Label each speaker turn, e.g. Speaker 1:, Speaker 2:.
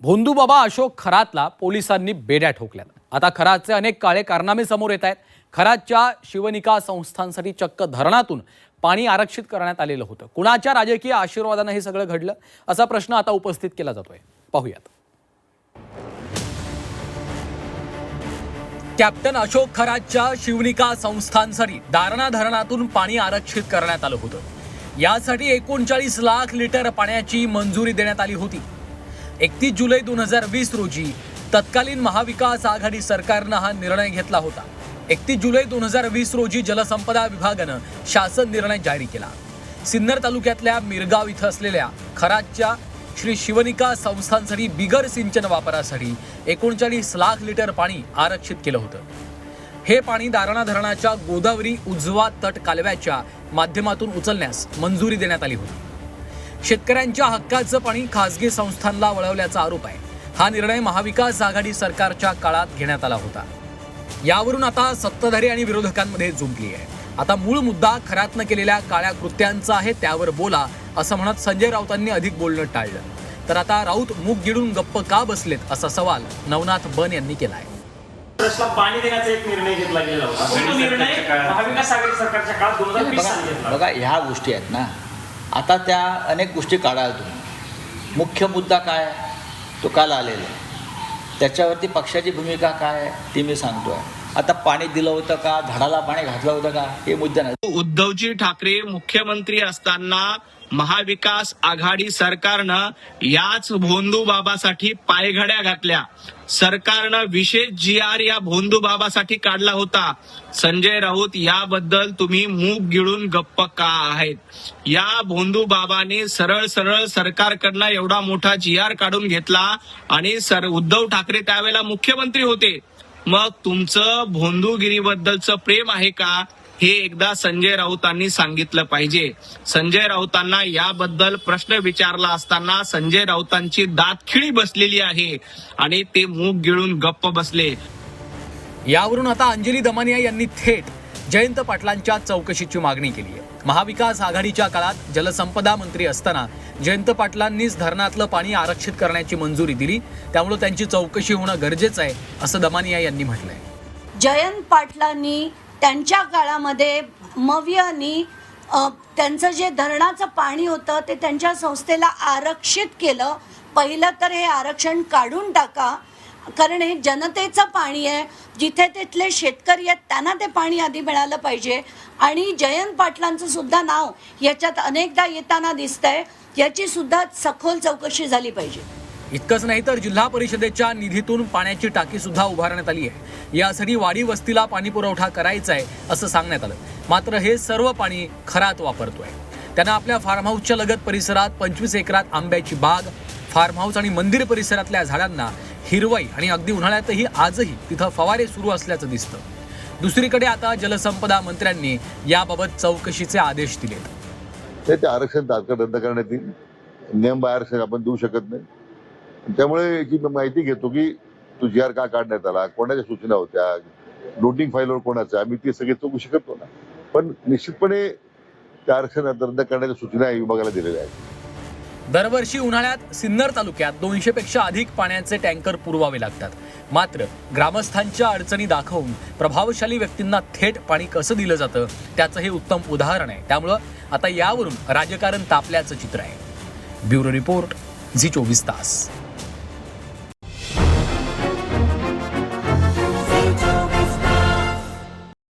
Speaker 1: भोंदूबाबा अशोक खरातला पोलिसांनी बेड्या ठोकल्यात। आता खरातचे अनेक काळे कारनामे समोर येत आहेत। खरातच्या शिवनिका संस्थांसाठी चक्क धरणातून पाणी आरक्षित करण्यात आलेलं होतं। कुणाच्या राजकीय आशीर्वादाने हे सगळं घडलं असा प्रश्न आता उपस्थित केला जातोय। पाहूयात। कॅप्टन अशोक खरातच्या शिवनिका संस्थांसाठी दारणा धरणातून पाणी आरक्षित करण्यात आलं होतं। यासाठी 39 लाख लिटर पाण्याची मंजुरी देण्यात आली होती। 31 जुलै 2020 रोजी तत्कालीन महाविकास आघाडी सरकारनं हा निर्णय घेतला होता। 31 जुलै 2020 रोजी जलसंपदा विभागानं शासन निर्णय जारी केला। सिन्नर तालुक्यातल्या मिरगाव इथं असलेल्या खरातच्या श्री शिवनिका संस्थांसाठी बिगर सिंचन वापरासाठी 39 लाख लिटर पाणी आरक्षित केलं होतं। हे पाणी दारणा धरणाच्या गोदावरी उजवा तट कालव्याच्या माध्यमातून उचलण्यास मंजुरी देण्यात आली होती। शेतकऱ्यांच्या हक्काचं पाणी खासगी संस्थांना वळवल्याचा आरोप आहे। हा निर्णय महाविकास आघाडी सरकारच्या काळात घेण्यात आला होता। यावरून आता सत्ताधारी आणि विरोधकांमध्ये जुंपली आहे। आता मूळ मुद्दा खरातनं केलेल्या काळ्या कृत्यांचा आहे, त्यावर बोला असं म्हणत संजय राऊतांनी अधिक बोलणं टाळलं। तर आता राऊत मूग गिळून गप्प का बसलेत असा सवाल नवनाथ बन यांनी केलाय।
Speaker 2: पाणी देण्याचा एक निर्णय घेतला गेला होता। निर्णय महाविकास आघाडी सरकारच्या काळात 2020 साली घेतला।
Speaker 3: बघा ह्या गोष्टी आहेत ना, आता त्या अनेक गोष्टी काढाल तुम्ही। मुख्य मुद्दा काय तो काल आलेला आहे, त्याच्यावरती पक्षाची भूमिका काय ती मी सांगतोय। आता पाणी दिलं होतं का, झाडाला पाणी घातलं होतं का, हे मुद्दा नाही।
Speaker 4: उद्धवजी ठाकरे मुख्यमंत्री असताना महाविकास आघाडी सरकारनं याच भोंदू बाबासाठी पायघड्या घातल्या। सरकारनं विशेष GR या भोंदू बाबासाठी काढला होता। संजय राऊत याबद्दल तुम्ही मूग गिळून गप्प का आहेत? या भोंदू बाबाने सरळ सरळ सरकारकडनं एवढा मोठा GR काढून घेतला आणि उद्धव ठाकरे त्यावेळेला मुख्यमंत्री होते। मग तुमचं भोंदूगिरीबद्दलचं प्रेम आहे का हे एकदा संजय राऊतांनी सांगितलं पाहिजे। संजय राऊतांना याबद्दल प्रश्न विचारला असताना संजय राऊतांची दातखिळी बसलेली आहे आणि ते मूग गिळून गप्प बसले।
Speaker 1: यावरून आता अंजली दमानिया यांनी थेट जयंत पाटलांच्या चौकशीची मागणी केली आहे। महाविकास आघाडीच्या काळात जलसंपदा मंत्री असताना जयंत पाटलांनीच धरणातलं पाणी आरक्षित करण्याची मंजुरी दिली, त्यामुळे त्यांची चौकशी होणं गरजेचं आहे असं दमानिया यांनी म्हटलंय।
Speaker 5: जयंत पाटलांनी त्यांच्या काळामध्ये मवियांनी त्यांचं जे धरणाचं पाणी होतं ते त्यांच्या संस्थेला आरक्षित केलं। पहिलं तर हे आरक्षण काढून टाका, कारण हे जनतेचं पाणी आहे। जिथे तिथले शेतकरी आहेत त्यांना ते पाणी आधी मिळालं पाहिजे। आणि जयंत पाटलांचं सुद्धा नाव याच्यात अनेकदा येताना दिसतंय, याची सुद्धा सखोल चौकशी झाली पाहिजे।
Speaker 1: इतकंच नाही तर जिल्हा परिषदेच्या निधीतून पाण्याची टाकी सुद्धा उभारण्यात आली आहे। यासाठी वाडी वस्तीला पाणी पुरवठा करायचा आहे असं सांगण्यात आलं। मात्र हे सर्व पाणी खरात वापरतोय। त्यानं आपल्या फार्म हाऊसच्या लगत परिसरात 25 एकरात आंब्याची बाग, फार्म हाऊस आणि मंदिर परिसरातल्या झाडांना हिरवाई आणि अगदी उन्हाळ्यातही आजही तिथं फवारे सुरू असल्याचं दिसतं। दुसरीकडे आता जलसंपदा मंत्र्यांनी याबाबत चौकशीचे आदेश दिलेत।
Speaker 6: ते आरक्षण तात्काळ रद्द करण्यात येईल। नियम आरक्षण आपण देऊ शकत नाही। त्यामुळे याची माहिती घेतो की तो GR का काढण्यात आला, कोणाच्या सूचना होत्या, नोटिंग फाईलवर कोणाच्या, आम्ही ते सगळे चौकशी करतो ना। पण निश्चितपणे त्या आरक्षण रद्द करण्याच्या सूचना विभागाला दिलेल्या आहेत।
Speaker 1: दरवर्षी उन्हाळ्यात सिन्नर तालुक्यात 200 पेक्षा अधिक पाण्याचे टँकर पुरवावे लागतात। मात्र ग्रामस्थांच्या अडचणी दाखवून प्रभावशाली व्यक्तींना थेट पाणी कसं दिलं जातं त्याचं हे उत्तम उदाहरण आहे। त्यामुळं आता यावरून राजकारण तापल्याचं चित्र आहे। ब्युरो रिपोर्ट, झी 24 तास।